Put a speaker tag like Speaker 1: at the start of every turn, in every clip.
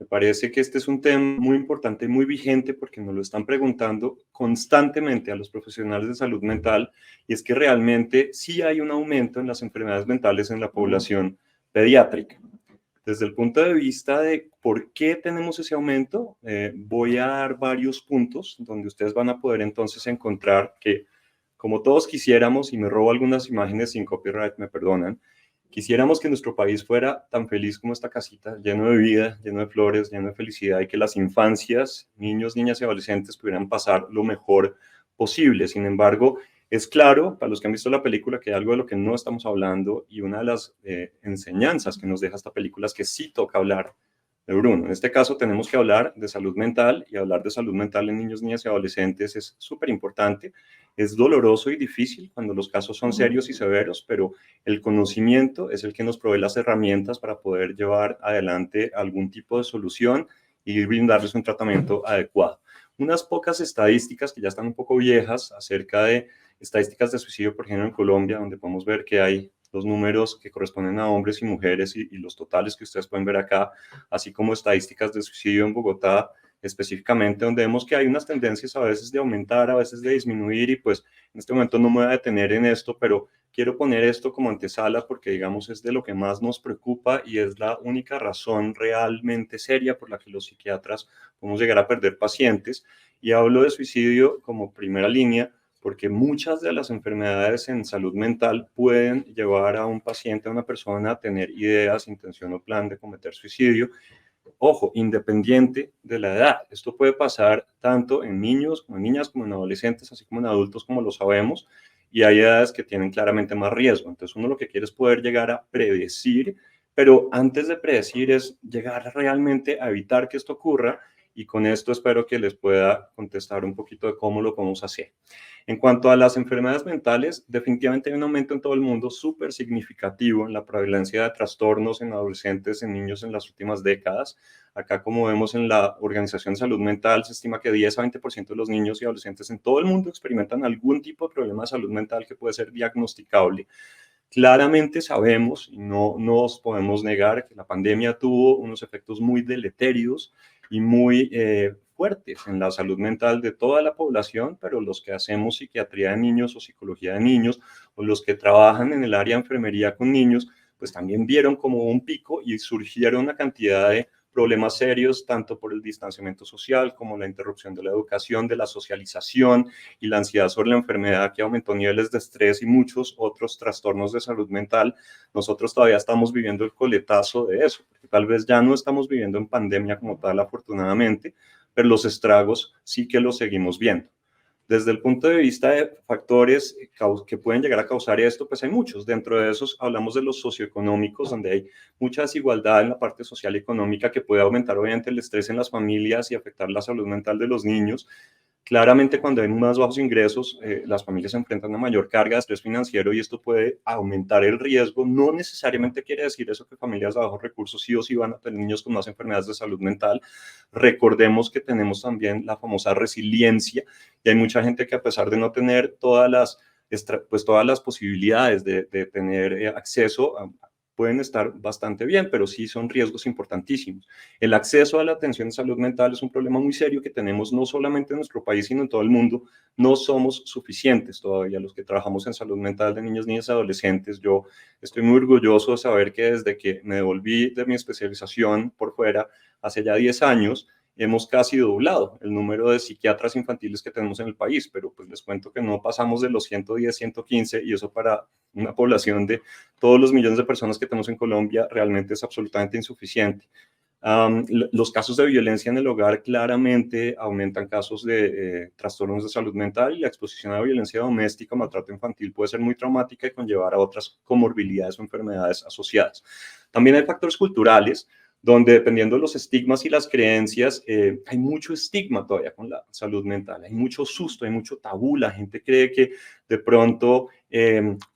Speaker 1: parece que este es un tema muy importante y muy vigente porque nos lo están preguntando constantemente a los profesionales de salud mental, y es que realmente sí hay un aumento en las enfermedades mentales en la población pediátrica. Desde el punto de vista de por qué tenemos ese aumento, voy a dar varios puntos donde ustedes van a poder entonces encontrar que, como todos quisiéramos, y me robo algunas imágenes sin copyright, me perdonan, quisiéramos que nuestro país fuera tan feliz como esta casita, lleno de vida, lleno de flores, lleno de felicidad, y que las infancias, niños, niñas y adolescentes pudieran pasar lo mejor posible. Sin embargo, es claro, para los que han visto la película, que hay algo de lo que no estamos hablando, y una de las enseñanzas que nos deja esta película es que sí toca hablar de Bruno. En este caso tenemos que hablar de salud mental, y hablar de salud mental en niños, niñas y adolescentes es súper importante. Es doloroso y difícil cuando los casos son serios y severos, pero el conocimiento es el que nos provee las herramientas para poder llevar adelante algún tipo de solución y brindarles un tratamiento adecuado. Unas pocas estadísticas que ya están un poco viejas acerca de estadísticas de suicidio por género en Colombia, donde podemos ver que hay los números que corresponden a hombres y mujeres y los totales que ustedes pueden ver acá, así como estadísticas de suicidio en Bogotá específicamente, donde vemos que hay unas tendencias a veces de aumentar, a veces de disminuir, y pues en este momento no me voy a detener en esto, pero quiero poner esto como antesala porque, digamos, es de lo que más nos preocupa y es la única razón realmente seria por la que los psiquiatras podemos llegar a perder pacientes. Y hablo de suicidio como primera línea porque muchas de las enfermedades en salud mental pueden llevar a un paciente, a una persona, a tener ideas, intención o plan de cometer suicidio. Ojo, independiente de la edad. Esto puede pasar tanto en niños, como en niñas, como en adolescentes, así como en adultos, como lo sabemos, y hay edades que tienen claramente más riesgo. Entonces, uno lo que quiere es poder llegar a predecir, pero antes de predecir es llegar realmente a evitar que esto ocurra, y con esto espero que les pueda contestar un poquito de cómo lo podemos hacer. En cuanto a las enfermedades mentales, definitivamente hay un aumento en todo el mundo súper significativo en la prevalencia de trastornos en adolescentes, en niños en las últimas décadas. Acá, como vemos en la Organización de Salud Mental, se estima que 10 a 20% de los niños y adolescentes en todo el mundo experimentan algún tipo de problema de salud mental que puede ser diagnosticable. Claramente sabemos, y no nos podemos negar, que la pandemia tuvo unos efectos muy deleterios y muy fuertes en la salud mental de toda la población, pero los que hacemos psiquiatría de niños o psicología de niños, o los que trabajan en el área de enfermería con niños, pues también vieron como un pico y surgieron una cantidad de problemas serios, tanto por el distanciamiento social como la interrupción de la educación, de la socialización, y la ansiedad sobre la enfermedad, que aumentó niveles de estrés y muchos otros trastornos de salud mental. Nosotros todavía estamos viviendo el coletazo de eso, porque tal vez ya no estamos viviendo en pandemia como tal, afortunadamente, pero los estragos sí que los seguimos viendo. Desde el punto de vista de factores que pueden llegar a causar esto, pues hay muchos. Dentro de esos hablamos de los socioeconómicos, donde hay mucha desigualdad en la parte social y económica, que puede aumentar obviamente el estrés en las familias y afectar la salud mental de los niños. Claramente, cuando hay más bajos ingresos, las familias se enfrentan a una mayor carga de estrés financiero, y esto puede aumentar el riesgo. No necesariamente quiere decir eso que familias de bajos recursos sí o sí van a tener niños con más enfermedades de salud mental. Recordemos que tenemos también la famosa resiliencia, y hay mucha gente que, a pesar de no tener todas las posibilidades de tener acceso a, pueden estar bastante bien, pero sí son riesgos importantísimos. El acceso a la atención de salud mental es un problema muy serio que tenemos no solamente en nuestro país, sino en todo el mundo. No somos suficientes todavía los que trabajamos en salud mental de niños, niñas y adolescentes. Yo estoy muy orgulloso de saber que desde que me devolví de mi especialización por fuera, hace ya 10 años, hemos casi doblado el número de psiquiatras infantiles que tenemos en el país, pero pues les cuento que no pasamos de los 110, 115, y eso para una población de todos los millones de personas que tenemos en Colombia realmente es absolutamente insuficiente. Los casos de violencia en el hogar claramente aumentan casos de trastornos de salud mental, y la exposición a violencia doméstica o maltrato infantil puede ser muy traumática y conllevar a otras comorbilidades o enfermedades asociadas. También hay factores culturales, donde, dependiendo de los estigmas y las creencias, hay mucho estigma todavía con la salud mental, hay mucho susto, hay mucho tabú. La gente cree que de pronto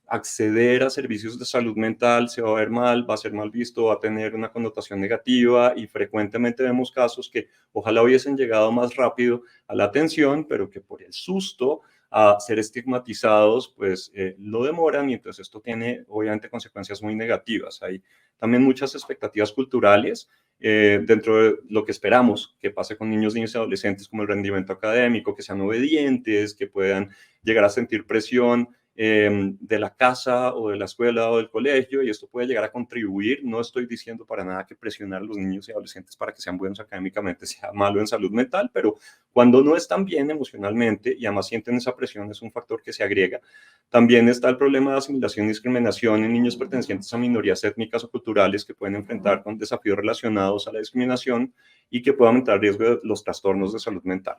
Speaker 1: acceder a servicios de salud mental se va a ver mal, va a ser mal visto, va a tener una connotación negativa, y frecuentemente vemos casos que ojalá hubiesen llegado más rápido a la atención, pero que por el susto a ser estigmatizados, pues lo demoran y entonces esto tiene obviamente consecuencias muy negativas. Hay también muchas expectativas culturales dentro de lo que esperamos que pase con niños, niños y adolescentes, como el rendimiento académico, que sean obedientes, que puedan llegar a sentir presión de la casa o de la escuela o del colegio, y esto puede llegar a contribuir. No estoy diciendo para nada que presionar a los niños y adolescentes para que sean buenos académicamente sea malo en salud mental, pero cuando no están bien emocionalmente y además sienten esa presión, es un factor que se agrega. También está el problema de asimilación y discriminación en niños pertenecientes a minorías étnicas o culturales que pueden enfrentar con desafíos relacionados a la discriminación y que puede aumentar el riesgo de los trastornos de salud mental.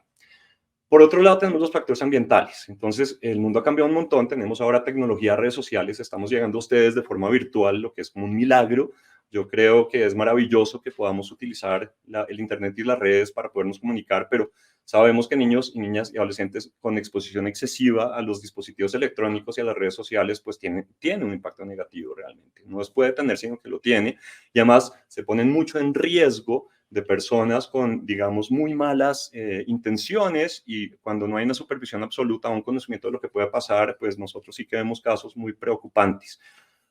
Speaker 1: Por otro lado, tenemos los factores ambientales. Entonces, el mundo ha cambiado un montón. Tenemos ahora tecnología, redes sociales. Estamos llegando a ustedes de forma virtual, lo que es como un milagro. Yo creo que es maravilloso que podamos utilizar el Internet y las redes para podernos comunicar, pero sabemos que niños y niñas y adolescentes con exposición excesiva a los dispositivos electrónicos y a las redes sociales, pues tiene un impacto negativo realmente. No es puede tener, sino que lo tiene. Y además se ponen mucho en riesgo de personas con, digamos, muy malas intenciones, y cuando no hay una supervisión absoluta, un conocimiento de lo que puede pasar, pues nosotros sí que vemos casos muy preocupantes.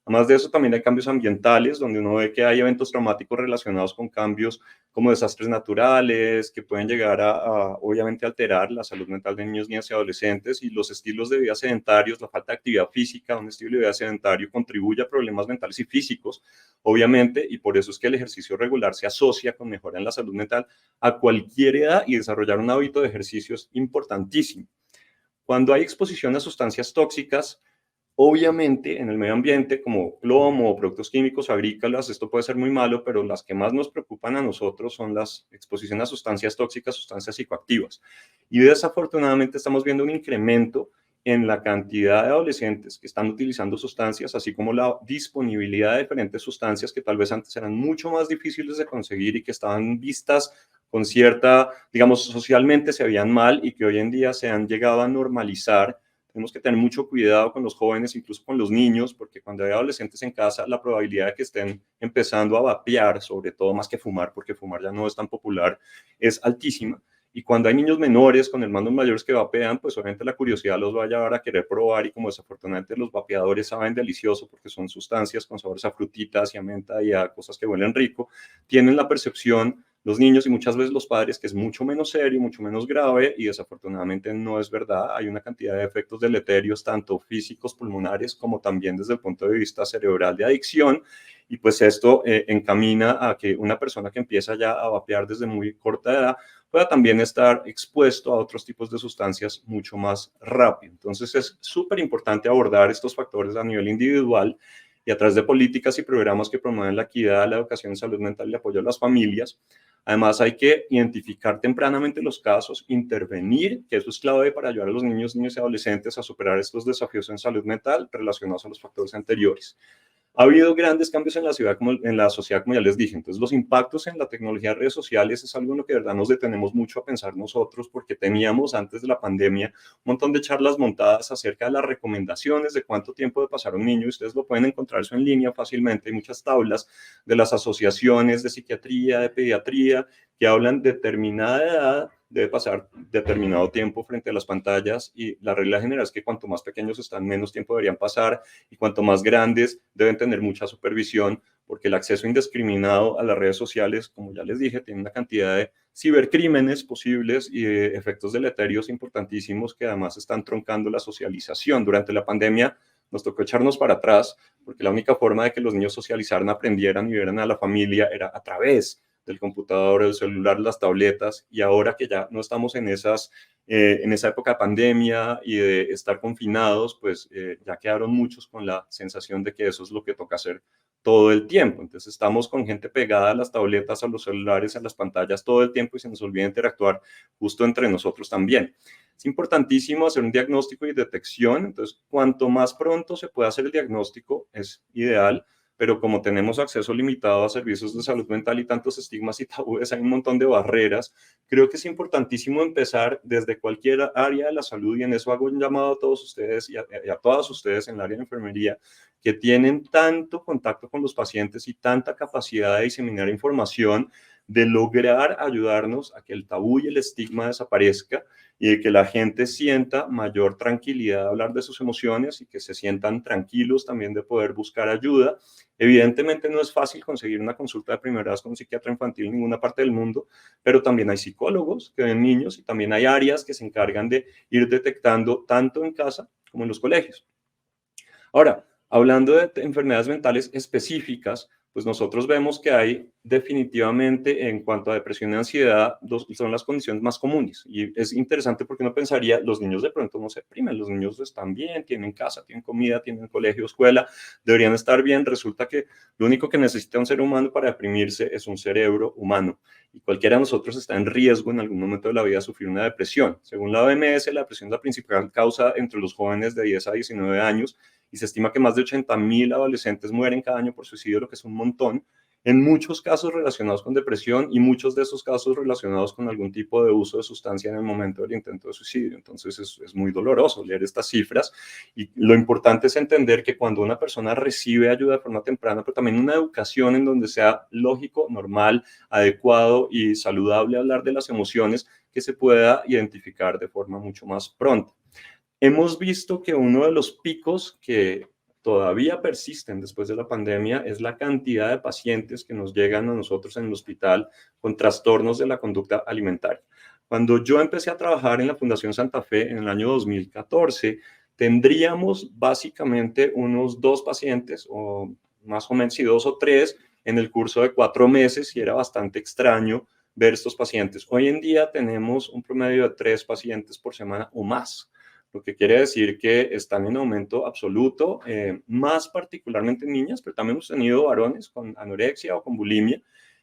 Speaker 1: Además de eso, también hay cambios ambientales, donde uno ve que hay eventos traumáticos relacionados con cambios como desastres naturales, que pueden llegar obviamente, alterar la salud mental de niños, niñas y adolescentes, y los estilos de vida sedentarios, la falta de actividad física, un estilo de vida sedentario contribuye a problemas mentales y físicos, obviamente, y por eso es que el ejercicio regular se asocia con mejora en la salud mental a cualquier edad, y desarrollar un hábito de ejercicio es importantísimo. Cuando hay exposición a sustancias tóxicas, obviamente, en el medio ambiente, como plomo o productos químicos agrícolas, esto puede ser muy malo, pero las que más nos preocupan a nosotros son las exposiciones a sustancias tóxicas, sustancias psicoactivas. Y desafortunadamente estamos viendo un incremento en la cantidad de adolescentes que están utilizando sustancias, así como la disponibilidad de diferentes sustancias que tal vez antes eran mucho más difíciles de conseguir y que estaban vistas con cierta, digamos, socialmente se veían mal, y que hoy en día se han llegado a normalizar. Tenemos que tener mucho cuidado con los jóvenes, incluso con los niños, porque cuando hay adolescentes en casa, la probabilidad de que estén empezando a vapear, sobre todo más que fumar, porque fumar ya no es tan popular, es altísima. Y cuando hay niños menores con hermanos mayores que vapean, pues obviamente la curiosidad los va a llevar a querer probar, y como desafortunadamente los vapeadores saben delicioso porque son sustancias con sabores a frutitas y a menta y a cosas que huelen rico, tienen la percepción los niños y muchas veces los padres que es mucho menos serio, mucho menos grave, y desafortunadamente no es verdad. Hay una cantidad de efectos deleterios, tanto físicos, pulmonares, como también desde el punto de vista cerebral de adicción, y pues esto encamina a que una persona que empieza ya a vapear desde muy corta edad pueda también estar expuesto a otros tipos de sustancias mucho más rápido. Entonces es súper importante abordar estos factores a nivel individual y a través de políticas y programas que promueven la equidad, la educación en salud mental y el apoyo a las familias. Además, hay que identificar tempranamente los casos, intervenir, que eso es clave para ayudar a los niños, niños y adolescentes a superar estos desafíos en salud mental relacionados a los factores anteriores. Ha habido grandes cambios en la ciudad, como en la sociedad, como ya les dije. Entonces, los impactos en la tecnología de redes sociales es algo en lo que de verdad nos detenemos mucho a pensar nosotros, porque teníamos antes de la pandemia un montón de charlas montadas acerca de las recomendaciones de cuánto tiempo de pasar un niño. Ustedes lo pueden encontrar eso en línea fácilmente. Hay muchas tablas de las asociaciones de psiquiatría, de pediatría, que hablan de determinada edad debe pasar determinado tiempo frente a las pantallas, y la regla general es que cuanto más pequeños están, menos tiempo deberían pasar, y cuanto más grandes deben tener mucha supervisión, porque el acceso indiscriminado a las redes sociales, como ya les dije, tiene una cantidad de cibercrímenes posibles y de efectos deleterios importantísimos que además están troncando la socialización. Durante la pandemia nos tocó echarnos para atrás, porque la única forma de que los niños socializaran, aprendieran y vieran a la familia era a través del computador, el celular, las tabletas, y ahora que ya no estamos en esa época de pandemia y de estar confinados, pues ya quedaron muchos con la sensación de que eso es lo que toca hacer todo el tiempo. Entonces estamos con gente pegada a las tabletas, a los celulares, a las pantallas todo el tiempo, y se nos olvida interactuar justo entre nosotros también. Es importantísimo hacer un diagnóstico y detección. Entonces, cuanto más pronto se pueda hacer el diagnóstico, es ideal. Pero como tenemos acceso limitado a servicios de salud mental y tantos estigmas y tabúes, hay un montón de barreras. Creo que es importantísimo empezar desde cualquier área de la salud, y en eso hago un llamado a todos ustedes y a todas ustedes en el área de enfermería, que tienen tanto contacto con los pacientes y tanta capacidad de diseminar información, de lograr ayudarnos a que el tabú y el estigma desaparezca y de que la gente sienta mayor tranquilidad de hablar de sus emociones y que se sientan tranquilos también de poder buscar ayuda. Evidentemente no es fácil conseguir una consulta de primera vez con un psiquiatra infantil en ninguna parte del mundo, pero también hay psicólogos que ven niños y también hay áreas que se encargan de ir detectando tanto en casa como en los colegios. Ahora, hablando de enfermedades mentales específicas, pues nosotros vemos que hay definitivamente en cuanto a depresión y ansiedad, son las condiciones más comunes. Y es interesante porque uno pensaría, los niños de pronto no se deprimen, los niños están bien, tienen casa, tienen comida, tienen colegio, escuela, deberían estar bien. Resulta que lo único que necesita un ser humano para deprimirse es un cerebro humano. Y cualquiera de nosotros está en riesgo en algún momento de la vida de sufrir una depresión. Según la OMS, la depresión es la principal causa entre los jóvenes de 10 a 19 años y se estima que más de 80.000 adolescentes mueren cada año por suicidio, lo que es un montón, en muchos casos relacionados con depresión y muchos de esos casos relacionados con algún tipo de uso de sustancia en el momento del intento de suicidio. Entonces es muy doloroso leer estas cifras y lo importante es entender que cuando una persona recibe ayuda de forma temprana, pero también una educación en donde sea lógico, normal, adecuado y saludable hablar de las emociones, que se pueda identificar de forma mucho más pronta. Hemos visto que uno de los picos que todavía persisten después de la pandemia es la cantidad de pacientes que nos llegan a nosotros en el hospital con trastornos de la conducta alimentaria. Cuando yo empecé a trabajar en la Fundación Santa Fe en el año 2014, tendríamos básicamente unos 2 pacientes, o más o menos, y 2 o 3 en el curso de 4 meses, y era bastante extraño ver estos pacientes. Hoy en día tenemos un promedio de 3 pacientes por semana o más, lo que quiere decir que están en aumento absoluto, más particularmente en niñas, pero también hemos tenido varones con anorexia o con bulimia.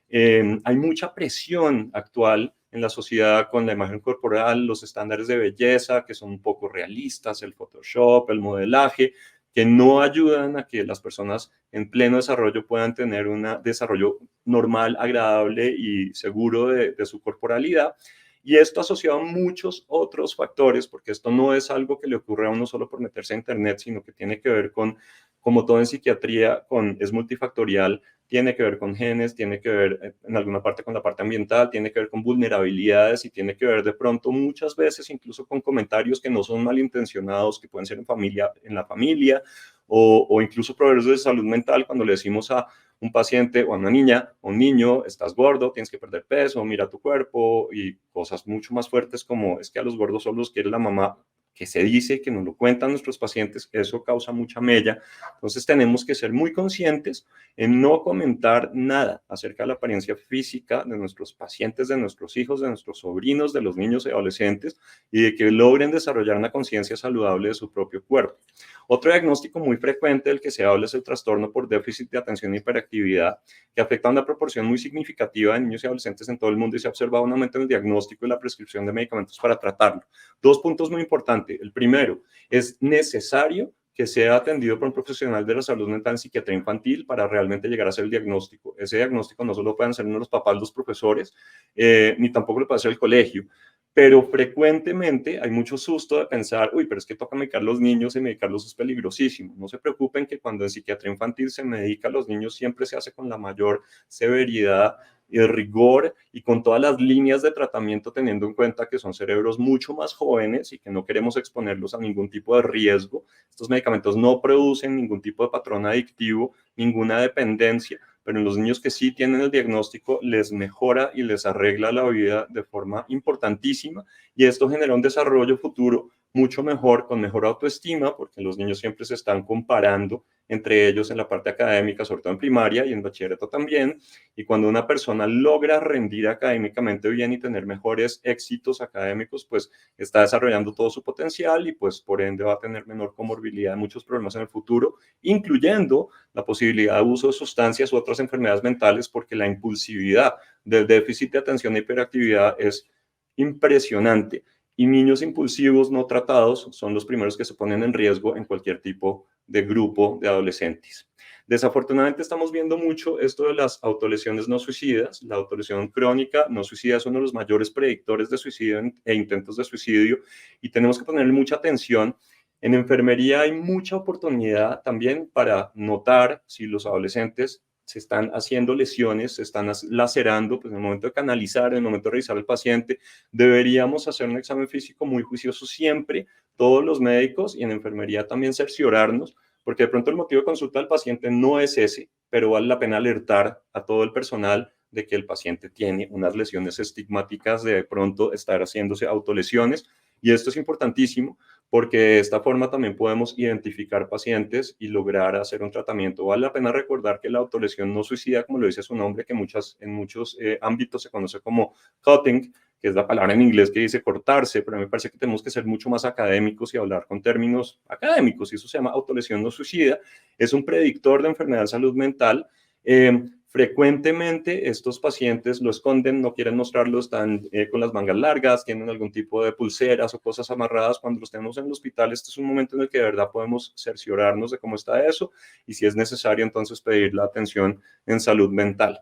Speaker 1: Hay mucha presión actual en la sociedad con la imagen corporal, los estándares de belleza que son un poco realistas, el Photoshop, el modelaje, que no ayudan a que las personas en pleno desarrollo puedan tener un desarrollo normal, agradable y seguro de su corporalidad. Y esto asociado a muchos otros factores, porque esto no es algo que le ocurre a uno solo por meterse a Internet, sino que tiene que ver con, como todo en psiquiatría, es multifactorial, tiene que ver con genes, tiene que ver en alguna parte con la parte ambiental, tiene que ver con vulnerabilidades y tiene que ver de pronto muchas veces incluso con comentarios que no son malintencionados, que pueden ser en la familia, o incluso proveedores de salud mental cuando le decimos a un paciente o a una niña o un niño, estás gordo, tienes que perder peso, mira tu cuerpo, y cosas mucho más fuertes como es que a los gordos solo los quiere la mamá, que se dice, que nos lo cuentan nuestros pacientes, eso causa mucha mella. Entonces tenemos que ser muy conscientes en no comentar nada acerca de la apariencia física de nuestros pacientes, de nuestros hijos, de nuestros sobrinos, de los niños y adolescentes, y de que logren desarrollar una conciencia saludable de su propio cuerpo. Otro diagnóstico muy frecuente del que se habla es el trastorno por déficit de atención e hiperactividad, que afecta a una proporción muy significativa de niños y adolescentes en todo el mundo, y se ha observado un aumento en el diagnóstico y la prescripción de medicamentos para tratarlo. 2 puntos muy importantes. El primero, es necesario que sea atendido por un profesional de la salud mental en psiquiatría infantil para realmente llegar a hacer el diagnóstico. Ese diagnóstico no solo pueden hacer los papás, los profesores, ni tampoco lo puede hacer el colegio. Pero frecuentemente hay mucho susto de pensar, uy, pero es que toca medicar a los niños y medicarlos es peligrosísimo. No se preocupen que cuando en psiquiatría infantil se medica a los niños siempre se hace con la mayor severidad y de rigor y con todas las líneas de tratamiento, teniendo en cuenta que son cerebros mucho más jóvenes y que no queremos exponerlos a ningún tipo de riesgo. Estos medicamentos no producen ningún tipo de patrón adictivo, ninguna dependencia, pero en los niños que sí tienen el diagnóstico les mejora y les arregla la vida de forma importantísima, y esto genera un desarrollo futuro mucho mejor, con mejor autoestima, porque los niños siempre se están comparando entre ellos en la parte académica, sobre todo en primaria y en bachillerato también, y cuando una persona logra rendir académicamente bien y tener mejores éxitos académicos, pues está desarrollando todo su potencial y pues por ende va a tener menor comorbilidad de muchos problemas en el futuro, incluyendo la posibilidad de uso de sustancias u otras enfermedades mentales, porque la impulsividad del déficit de atención e hiperactividad es impresionante. Y niños impulsivos no tratados son los primeros que se ponen en riesgo en cualquier tipo de grupo de adolescentes. Desafortunadamente estamos viendo mucho esto de las autolesiones no suicidas. La autolesión crónica no suicida es uno de los mayores predictores de suicidio e intentos de suicidio, y tenemos que ponerle mucha atención. En enfermería hay mucha oportunidad también para notar si los adolescentes se están haciendo lesiones, se están lacerando, pues en el momento de canalizar, en el momento de revisar al paciente, deberíamos hacer un examen físico muy juicioso siempre, todos los médicos y en enfermería también cerciorarnos, porque de pronto el motivo de consulta del paciente no es ese, pero vale la pena alertar a todo el personal de que el paciente tiene unas lesiones estigmáticas de pronto estar haciéndose autolesiones. Y esto es importantísimo porque de esta forma también podemos identificar pacientes y lograr hacer un tratamiento. Vale la pena recordar que la autolesión no suicida, como lo dice su nombre, que en muchos ámbitos se conoce como cutting, que es la palabra en inglés que dice cortarse, pero me parece que tenemos que ser mucho más académicos y hablar con términos académicos, y eso se llama autolesión no suicida. Es un predictor de enfermedad de salud mental. Frecuentemente estos pacientes lo esconden, no quieren mostrarlo, están con las mangas largas, tienen algún tipo de pulseras o cosas amarradas. Cuando los tenemos en el hospital, este es un momento en el que de verdad podemos cerciorarnos de cómo está eso y si es necesario entonces pedir la atención en salud mental.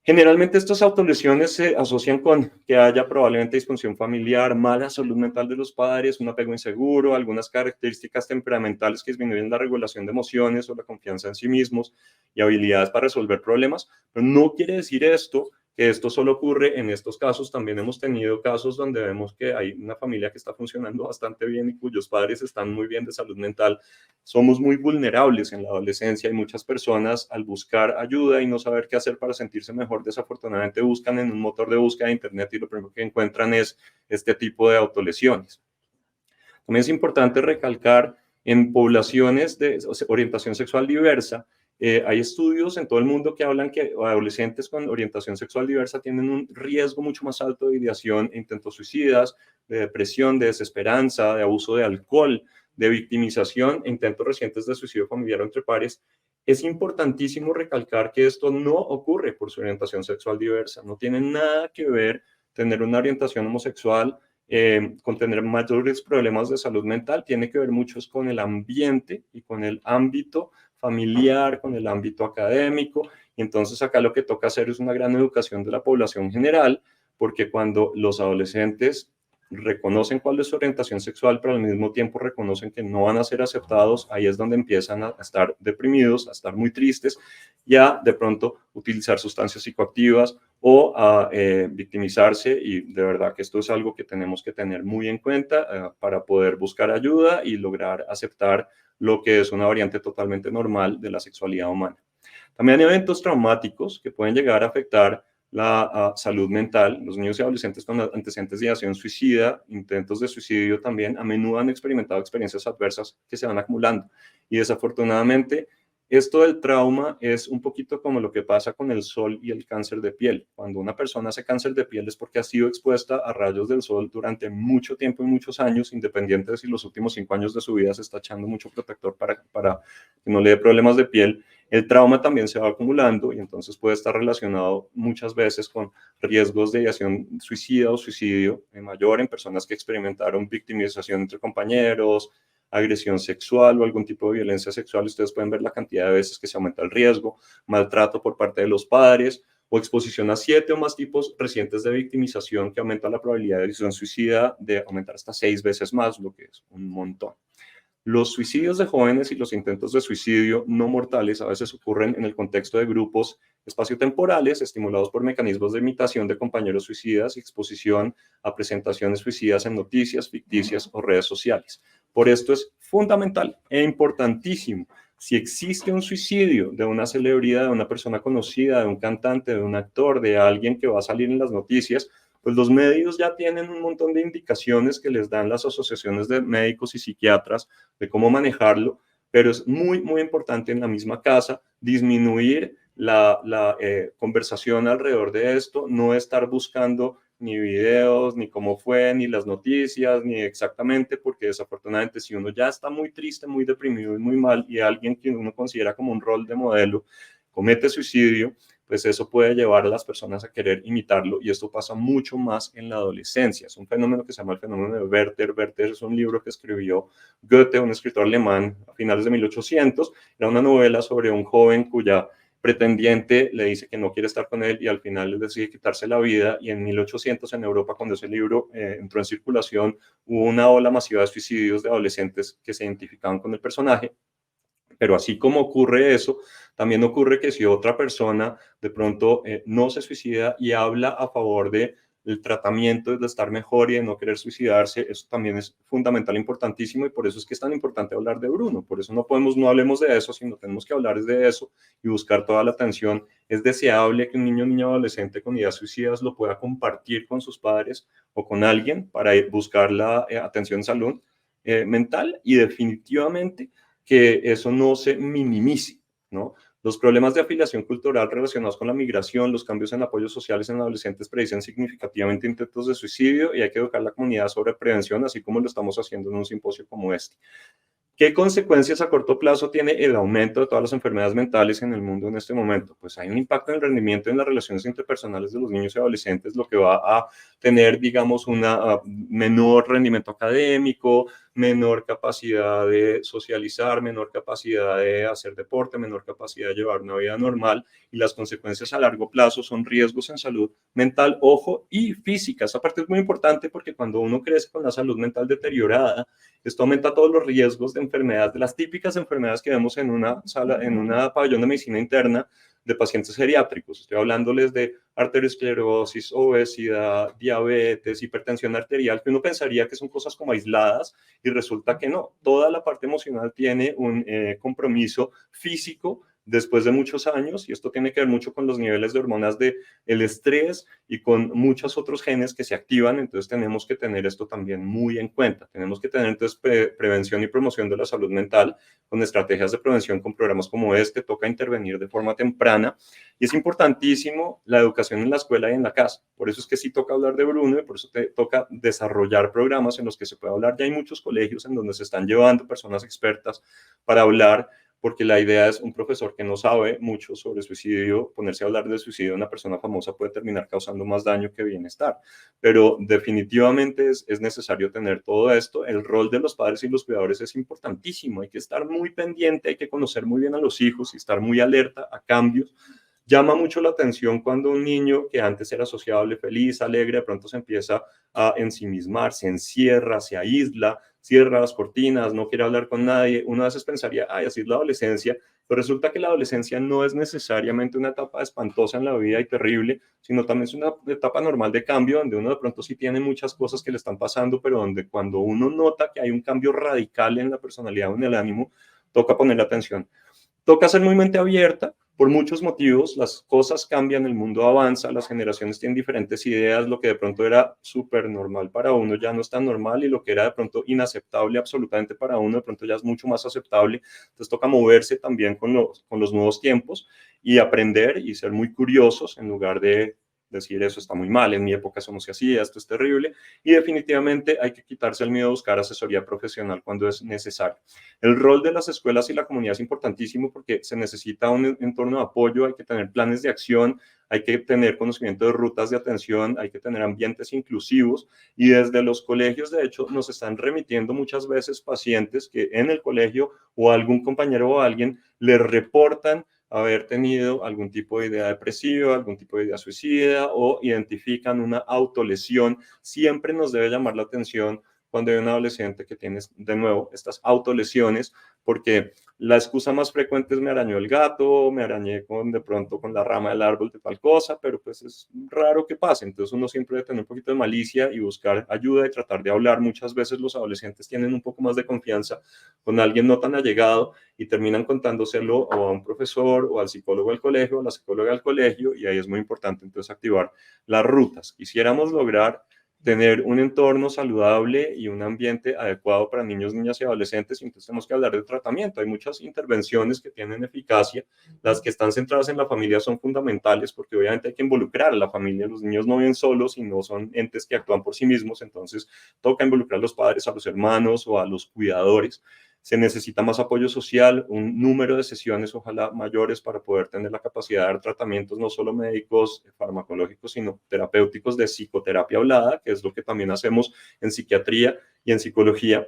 Speaker 1: Generalmente estas autolesiones se asocian con que haya probablemente disfunción familiar, mala salud mental de los padres, un apego inseguro, algunas características temperamentales que disminuyen la regulación de emociones o la confianza en sí mismos y habilidades para resolver problemas. Pero no quiere decir esto que esto solo ocurre en estos casos. También hemos tenido casos donde vemos que hay una familia que está funcionando bastante bien y cuyos padres están muy bien de salud mental. Somos muy vulnerables en la adolescencia y muchas personas al buscar ayuda y no saber qué hacer para sentirse mejor, desafortunadamente buscan en un motor de búsqueda de internet y lo primero que encuentran es este tipo de autolesiones. También es importante recalcar en poblaciones de orientación sexual diversa, hay estudios en todo el mundo que hablan que adolescentes con orientación sexual diversa tienen un riesgo mucho más alto de ideación e intentos suicidas, de depresión, de desesperanza, de abuso de alcohol, de victimización e intentos recientes de suicidio familiar entre pares. Es importantísimo recalcar que esto no ocurre por su orientación sexual diversa, no tiene nada que ver tener una orientación homosexual con tener mayores problemas de salud mental, tiene que ver mucho con el ambiente y con el ámbito familiar, con el ámbito académico, y entonces acá lo que toca hacer es una gran educación de la población general, porque cuando los adolescentes reconocen cuál es su orientación sexual, pero al mismo tiempo reconocen que no van a ser aceptados, ahí es donde empiezan a estar deprimidos, a estar muy tristes, y a de pronto utilizar sustancias psicoactivas o a victimizarse, y de verdad que esto es algo que tenemos que tener muy en cuenta para poder buscar ayuda y lograr aceptar lo que es una variante totalmente normal de la sexualidad humana. También hay eventos traumáticos que pueden llegar a afectar la salud mental. Los niños y adolescentes con antecedentes de ideación suicida, intentos de suicidio también, a menudo han experimentado experiencias adversas que se van acumulando. Y desafortunadamente, esto del trauma es un poquito como lo que pasa con el sol y el cáncer de piel. Cuando una persona hace cáncer de piel es porque ha sido expuesta a rayos del sol durante mucho tiempo y muchos años, independiente de si los últimos 5 años de su vida se está echando mucho protector para que no le dé problemas de piel. El trauma también se va acumulando y entonces puede estar relacionado muchas veces con riesgos de ideación suicida o suicidio mayor en personas que experimentaron victimización entre compañeros, agresión sexual o algún tipo de violencia sexual. Ustedes pueden ver la cantidad de veces que se aumenta el riesgo, maltrato por parte de los padres o exposición a 7 o más tipos recientes de victimización que aumenta la probabilidad de decisión suicida de aumentar hasta 6 veces más, lo que es un montón. Los suicidios de jóvenes y los intentos de suicidio no mortales a veces ocurren en el contexto de grupos espaciotemporales estimulados por mecanismos de imitación de compañeros suicidas y exposición a presentaciones suicidas en noticias ficticias o redes sociales. Por esto es fundamental e importantísimo. Si existe un suicidio de una celebridad, de una persona conocida, de un cantante, de un actor, de alguien que va a salir en las noticias, pues los medios ya tienen un montón de indicaciones que les dan las asociaciones de médicos y psiquiatras de cómo manejarlo, pero es muy, muy importante en la misma casa disminuir la conversación alrededor de esto, no estar buscando ni videos, ni cómo fue, ni las noticias, ni exactamente, porque desafortunadamente si uno ya está muy triste, muy deprimido y muy mal, y alguien que uno considera como un rol de modelo comete suicidio, pues eso puede llevar a las personas a querer imitarlo, y esto pasa mucho más en la adolescencia. Es un fenómeno que se llama el fenómeno de Werther. Werther es un libro que escribió Goethe, un escritor alemán, a finales de 1800. Era una novela sobre un joven cuya pretendiente le dice que no quiere estar con él y al final le decide quitarse la vida, y en 1800 en Europa, cuando ese libro entró en circulación, hubo una ola masiva de suicidios de adolescentes que se identificaban con el personaje. Pero así como ocurre eso, También ocurre que si otra persona de pronto no se suicida y habla a favor de el tratamiento, de estar mejor y de no querer suicidarse, eso también es fundamental, importantísimo, y por eso es que es tan importante hablar de Bruno. Por eso no hablemos de eso, sino tenemos que hablar de eso y buscar toda la atención. Es deseable que un niño o niña adolescente con ideas suicidas lo pueda compartir con sus padres o con alguien para buscar la atención en salud mental, y definitivamente que eso no se minimice, ¿no? Los problemas de afiliación cultural relacionados con la migración, los cambios en apoyos sociales en adolescentes predicen significativamente intentos de suicidio, y hay que educar a la comunidad sobre prevención, así como lo estamos haciendo en un simposio como este. ¿Qué consecuencias a corto plazo tiene el aumento de todas las enfermedades mentales en el mundo en este momento? Pues hay un impacto en el rendimiento y en las relaciones interpersonales de los niños y adolescentes, lo que va a tener, digamos, un menor rendimiento académico, menor capacidad de socializar, menor capacidad de hacer deporte, menor capacidad de llevar una vida normal, y las consecuencias a largo plazo son riesgos en salud mental, ojo, y física. Esa parte es muy importante porque cuando uno crece con la salud mental deteriorada, esto aumenta todos los riesgos de enfermedades, de las típicas enfermedades que vemos en una sala, en una pabellón de medicina interna de pacientes geriátricos. Estoy hablándoles de arteriosclerosis, obesidad, diabetes, hipertensión arterial, que uno pensaría que son cosas como aisladas, y resulta que no. Toda la parte emocional tiene un compromiso físico después de muchos años, y esto tiene que ver mucho con los niveles de hormonas del estrés y con muchos otros genes que se activan. Entonces tenemos que tener esto también muy en cuenta. Tenemos que tener entonces prevención y promoción de la salud mental con estrategias de prevención, con programas como este. Toca intervenir de forma temprana, y es importantísimo la educación en la escuela y en la casa. Por eso es que sí toca hablar de Bruno, y por eso toca desarrollar programas en los que se pueda hablar. Ya hay muchos colegios en donde se están llevando personas expertas para hablar, porque la idea es un profesor que no sabe mucho sobre suicidio, ponerse a hablar de suicidio de una persona famosa puede terminar causando más daño que bienestar. Pero definitivamente es necesario tener todo esto. El rol de los padres y los cuidadores es importantísimo. Hay que estar muy pendiente, hay que conocer muy bien a los hijos y estar muy alerta a cambios. Llama mucho la atención cuando un niño que antes era sociable, feliz, alegre, de pronto se empieza a ensimismar, se encierra, se aísla, cierra las cortinas, no quiere hablar con nadie. Uno a veces pensaría, ay, así es la adolescencia, pero resulta que la adolescencia no es necesariamente una etapa espantosa en la vida y terrible, sino también es una etapa normal de cambio, donde uno de pronto sí tiene muchas cosas que le están pasando, pero donde cuando uno nota que hay un cambio radical en la personalidad o en el ánimo, toca ponerle atención. Toca ser muy mente abierta por muchos motivos. Las cosas cambian, el mundo avanza, las generaciones tienen diferentes ideas. Lo que de pronto era súper normal para uno ya no es tan normal, y lo que era de pronto inaceptable absolutamente para uno de pronto ya es mucho más aceptable. Entonces toca moverse también con los nuevos tiempos y aprender y ser muy curiosos, en lugar de decir eso está muy mal, en mi época eso no se hacía, esto es terrible. Y definitivamente hay que quitarse el miedo a buscar asesoría profesional cuando es necesario. El rol de las escuelas y la comunidad es importantísimo, porque se necesita un entorno de apoyo, hay que tener planes de acción, hay que tener conocimiento de rutas de atención, hay que tener ambientes inclusivos, y desde los colegios, de hecho, nos están remitiendo muchas veces pacientes que en el colegio o algún compañero o alguien les reportan haber tenido algún tipo de idea depresiva, algún tipo de idea suicida, o identifican una autolesión. Siempre nos debe llamar la atención cuando hay un adolescente que tiene de nuevo estas autolesiones, porque la excusa más frecuente es me arañó el gato, me arañé de pronto con la rama del árbol de tal cosa, pero pues es raro que pase. Entonces uno siempre debe tener un poquito de malicia y buscar ayuda y tratar de hablar. Muchas veces los adolescentes tienen un poco más de confianza con alguien no tan allegado y terminan contándoselo o a un profesor o al psicólogo del colegio o a la psicóloga del colegio, y ahí es muy importante entonces activar las rutas. Quisiéramos lograr tener un entorno saludable y un ambiente adecuado para niños, niñas y adolescentes, y entonces tenemos que hablar de tratamiento. Hay muchas intervenciones que tienen eficacia. Las que están centradas en la familia son fundamentales, porque obviamente hay que involucrar a la familia. Los niños no viven solos y no son entes que actúan por sí mismos, entonces toca involucrar a los padres, a los hermanos o a los cuidadores. Se necesita más apoyo social, un número de sesiones, ojalá mayores, para poder tener la capacidad de dar tratamientos no solo médicos, farmacológicos, sino terapéuticos, de psicoterapia hablada, que es lo que también hacemos en psiquiatría y en psicología.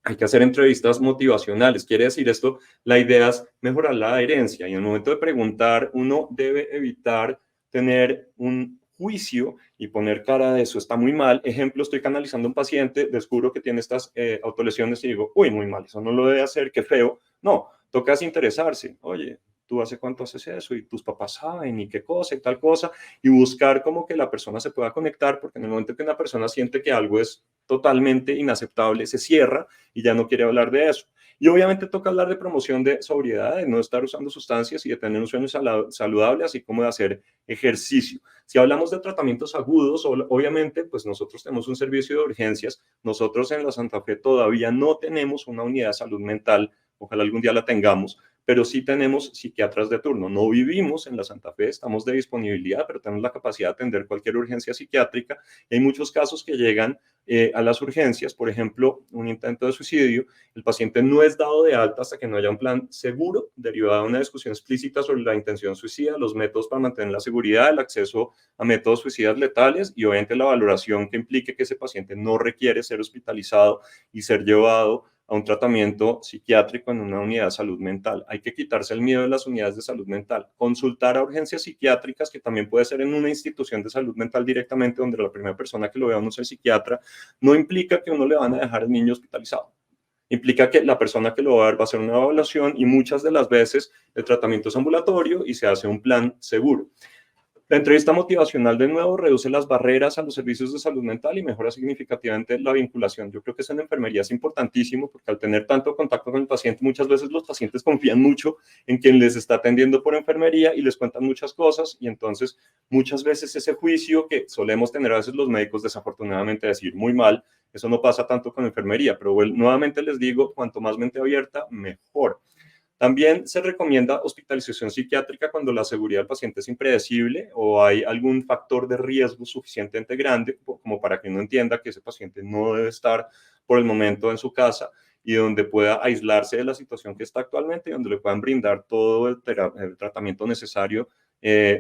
Speaker 1: Hay que hacer entrevistas motivacionales. Quiere decir esto, la idea es mejorar la adherencia, y en el momento de preguntar uno debe evitar tener un juicio y poner cara de eso está muy mal. Ejemplo, estoy canalizando a un paciente, descubro que tiene estas autolesiones y digo, uy, muy mal, eso no lo debe hacer, qué feo. No, toca desinteresarse. Oye, ¿tú hace cuánto haces eso? Y tus papás saben, y qué cosa, y tal cosa, y buscar como que la persona se pueda conectar, porque en el momento que una persona siente que algo es totalmente inaceptable, se cierra y ya no quiere hablar de eso. Y obviamente toca hablar de promoción de sobriedad, de no estar usando sustancias y de tener un sueño saludable, así como de hacer ejercicio. Si hablamos de tratamientos agudos, obviamente, pues nosotros tenemos un servicio de urgencias. Nosotros en la Santa Fe todavía no tenemos una unidad de salud mental, ojalá algún día la tengamos, pero sí tenemos psiquiatras de turno. No vivimos en la Santa Fe, estamos de disponibilidad, pero tenemos la capacidad de atender cualquier urgencia psiquiátrica. Hay muchos casos que llegan a las urgencias, por ejemplo, un intento de suicidio, el paciente no es dado de alta hasta que no haya un plan seguro derivado de una discusión explícita sobre la intención suicida, los métodos para mantener la seguridad, el acceso a métodos suicidas letales y obviamente la valoración que implique que ese paciente no requiere ser hospitalizado y ser llevado a un tratamiento psiquiátrico en una unidad de salud mental. Hay que quitarse el miedo de las unidades de salud mental. Consultar a urgencias psiquiátricas, que también puede ser en una institución de salud mental directamente, donde la primera persona que lo vea uno es el psiquiatra, no implica que uno le van a dejar al niño hospitalizado. Implica que la persona que lo va a ver va a hacer una evaluación y muchas de las veces el tratamiento es ambulatorio y se hace un plan seguro. La entrevista motivacional, de nuevo, reduce las barreras a los servicios de salud mental y mejora significativamente la vinculación. Yo creo que eso en enfermería es importantísimo, porque al tener tanto contacto con el paciente, muchas veces los pacientes confían mucho en quien les está atendiendo por enfermería y les cuentan muchas cosas, y entonces muchas veces ese juicio que solemos tener a veces los médicos, desafortunadamente decir muy mal, eso no pasa tanto con enfermería, pero bueno, nuevamente les digo, cuanto más mente abierta, mejor. También se recomienda hospitalización psiquiátrica cuando la seguridad del paciente es impredecible o hay algún factor de riesgo suficientemente grande como para que uno entienda que ese paciente no debe estar por el momento en su casa y donde pueda aislarse de la situación que está actualmente y donde le puedan brindar todo el tratamiento necesario,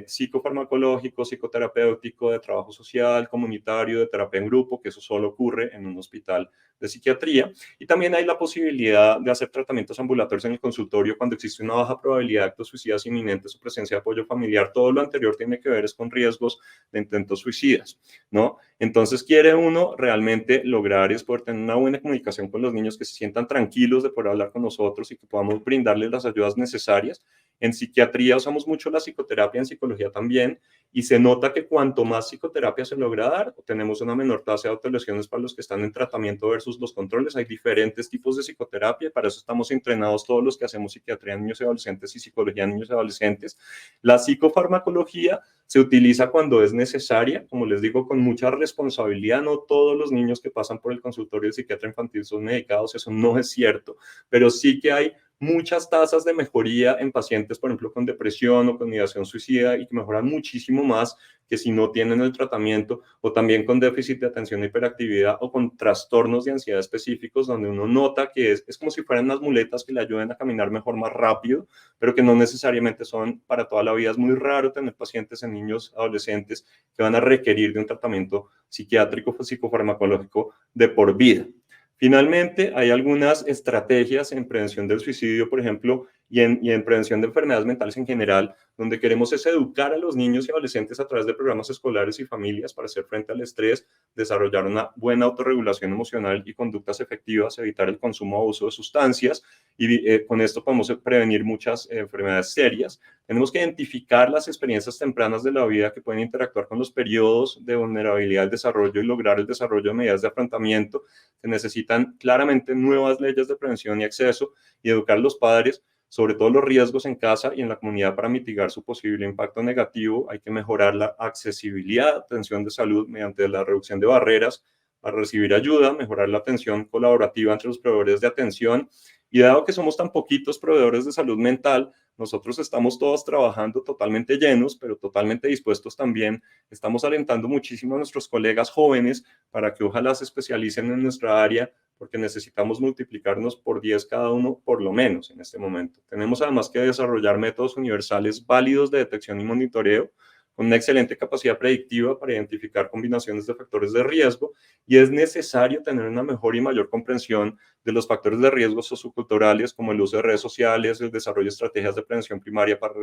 Speaker 1: psicofarmacológico, psicoterapéutico, de trabajo social, comunitario, de terapia en grupo, que eso solo ocurre en un hospital de psiquiatría. Y también hay la posibilidad de hacer tratamientos ambulatorios en el consultorio cuando existe una baja probabilidad de actos suicidas inminentes o presencia de apoyo familiar. Todo lo anterior tiene que ver es con riesgos de intentos suicidas, ¿no? Entonces quiere uno realmente lograr es poder tener una buena comunicación con los niños, que se sientan tranquilos de poder hablar con nosotros y que podamos brindarles las ayudas necesarias. En psiquiatría usamos mucho la psicoterapia, en psicología también, y se nota que cuanto más psicoterapia se logra dar, tenemos una menor tasa de autolesiones para los que están en tratamiento versus los controles. Hay diferentes tipos de psicoterapia, para eso estamos entrenados todos los que hacemos psiquiatría en niños y adolescentes y psicología en niños y adolescentes. La psicofarmacología se utiliza cuando es necesaria, como les digo, con mucha responsabilidad. No todos los niños que pasan por el consultorio del psiquiatra infantil son medicados, eso no es cierto, pero sí que hay muchas tasas de mejoría en pacientes, por ejemplo, con depresión o con ideación suicida y que mejoran muchísimo más que si no tienen el tratamiento, o también con déficit de atención e hiperactividad o con trastornos de ansiedad específicos, donde uno nota que es como si fueran unas muletas que le ayuden a caminar mejor, más rápido, pero que no necesariamente son para toda la vida. Es muy raro tener pacientes en niños, adolescentes, que van a requerir de un tratamiento psiquiátrico o psicofarmacológico de por vida. Finalmente, hay algunas estrategias en prevención del suicidio, por ejemplo, y en prevención de enfermedades mentales en general, donde queremos es educar a los niños y adolescentes a través de programas escolares y familias para hacer frente al estrés, desarrollar una buena autorregulación emocional y conductas efectivas, evitar el consumo o uso de sustancias, y con esto podemos prevenir muchas enfermedades serias. Tenemos que identificar las experiencias tempranas de la vida que pueden interactuar con los periodos de vulnerabilidad del desarrollo y lograr el desarrollo de medidas de afrontamiento. Se necesitan claramente nuevas leyes de prevención y acceso, y educar a los padres sobre todo los riesgos en casa y en la comunidad para mitigar su posible impacto negativo. Hay que mejorar la accesibilidad, atención de salud mediante la reducción de barreras para recibir ayuda, mejorar la atención colaborativa entre los proveedores de atención. Y dado que somos tan poquitos proveedores de salud mental, nosotros estamos todos trabajando totalmente llenos, pero totalmente dispuestos también. Estamos alentando muchísimo a nuestros colegas jóvenes para que ojalá se especialicen en nuestra área, porque necesitamos multiplicarnos por 10 cada uno, por lo menos en este momento. Tenemos además que desarrollar métodos universales válidos de detección y monitoreo, con una excelente capacidad predictiva para identificar combinaciones de factores de riesgo, y es necesario tener una mejor y mayor comprensión de los factores de riesgo socioculturales, como el uso de redes sociales, el desarrollo de estrategias de prevención primaria para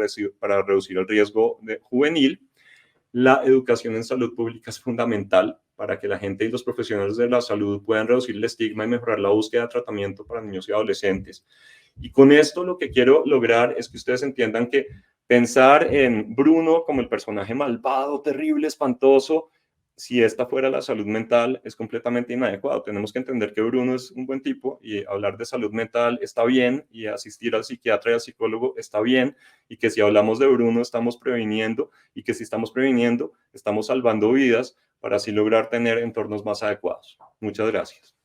Speaker 1: reducir el riesgo juvenil. La educación en salud pública es fundamental para que la gente y los profesionales de la salud puedan reducir el estigma y mejorar la búsqueda de tratamiento para niños y adolescentes. Y con esto lo que quiero lograr es que ustedes entiendan que pensar en Bruno como el personaje malvado, terrible, espantoso, si esta fuera la salud mental, es completamente inadecuado. Tenemos que entender que Bruno es un buen tipo y hablar de salud mental está bien y asistir al psiquiatra y al psicólogo está bien, y que si hablamos de Bruno estamos previniendo, y que si estamos previniendo estamos salvando vidas para así lograr tener entornos más adecuados. Muchas gracias.